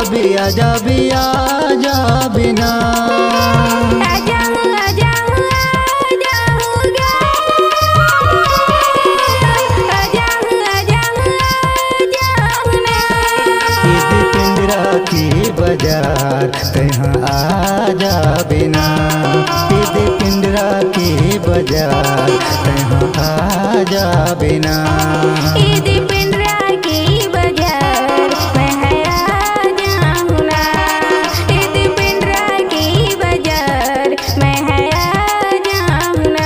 आजा भी आजा बिना आजा आजा आजा होगा आजा आजा आजा होना ईद पिंजरा की बाजार कहाँ आजा बिना ईद पिंजरा की बाजार कहाँ आजा बिना ईद पिंजरा की बाजार मैं आजा होना ईद पिंजरा की बाजार मैं आजा होना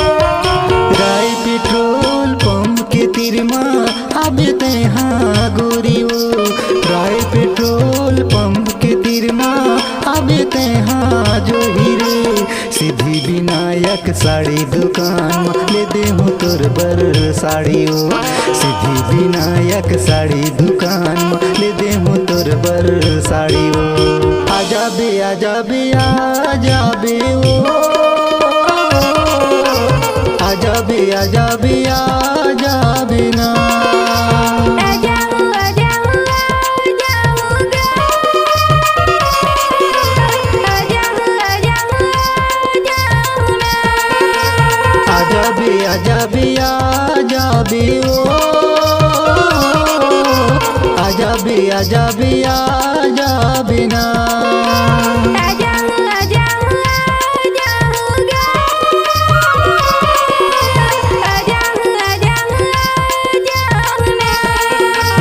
राय पेट्रोल पंप के तिरमा अब तहाँ गोरियो राय पेट्रोल पंप के तिरमा अब तहाँ जो हीरे सिद्धि विनायक साड़ी दुकान ले दे हूँ तोर बर साड़ियो सिद्धि विनायक साड़ी दुकान ले दे हूँ तोर बर साड़ियो आजा बे आजा बे ओ आजा भी आजा बिना आजा आजा आजा होगा आजा आजा आजा होना आजा भी ओ आजा भी आजा बिना आजा आजा आजा होगा आजा आजा आजा होना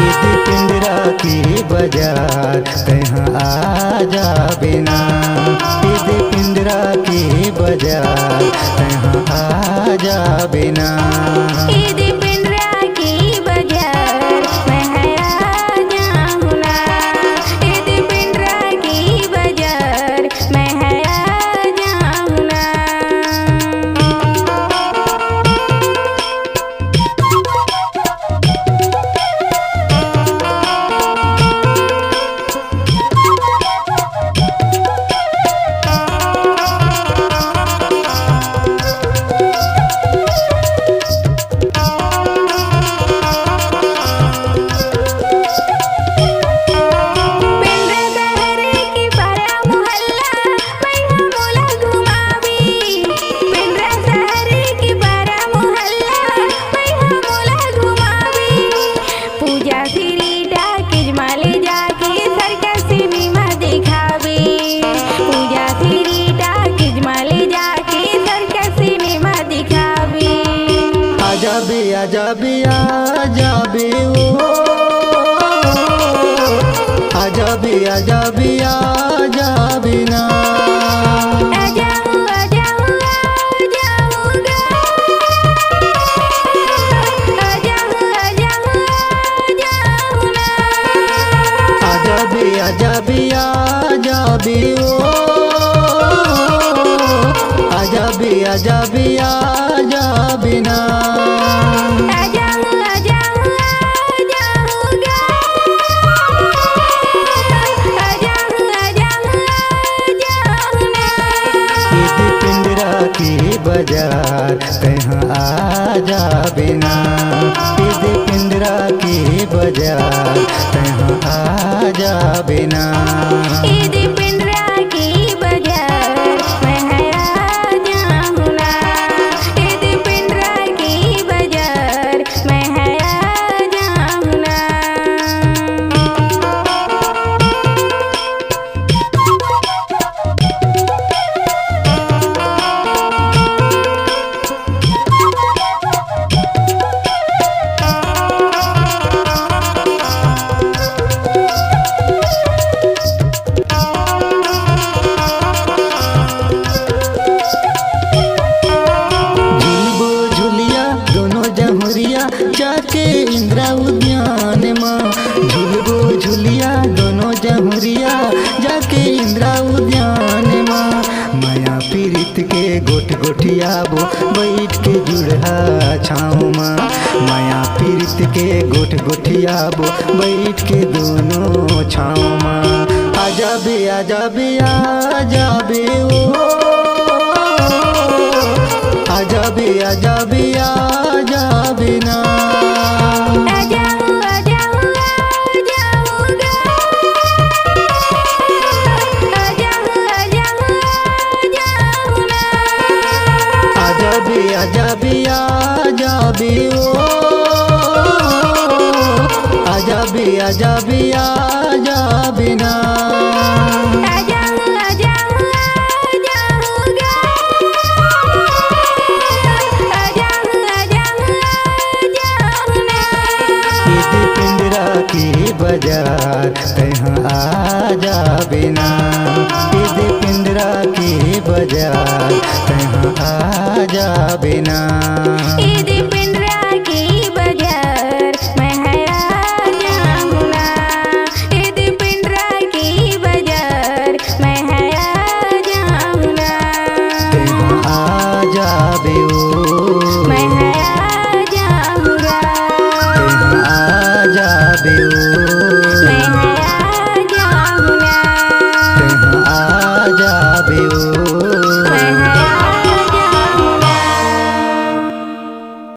ईद पिंजरा की बाजार कहाँ आजा बिना ईद पिंजरा की बाजार कहाँ आजा बिना ईद पिंजरा की बाजार मैं आजा होना ईद पिंजरा की बाजार मैं आजा होना पिंजरा शहर की पारा मोहल्ला मैं मोला घुमावी पिंजरा शहर की पारा मोहल्ला मैं मोला घुमावी पूजा श्री डाकिज माले जाके सर्कस सिनेमा दिखावी पूजा श्री डाकिज माले जाके सर्कस सिनेमा दिखावी आजा भी ओ आजा भी आजा बिना आजा आजा आजा होगा आजा आजा आजा होना आजा भी ओ आजा भी आजा बिना आजा आजा आजा होगा आजा आजा आजा होना ईद पिंजरा की बाजार कहाँ आजा बिना ईद पिंजरा की बाजार कहाँ आजा बिना ईद पिंजरा की बाजार मैं आजा होना ईद पिंजरा की बाजार मैं आजा होना गोठियाबो बैठ के जुड़हा छाँव माँ माया पीरित के गोठियाबो बैठ के दोनों छाँव माँ आजा बे ओ आजा बे ना आजा बे ओ आजा बे ना इदी पिंजरा की बाजार तहाँ आजा बिना इदी पिंजरा की बाजार तहाँ आजा बिना इदी पिंजरा की बाजार मैं आ जाऊंगा इदी पिंजरा की बाजार मैं आ जाऊंगा तहाँ आजा बे ओ मैं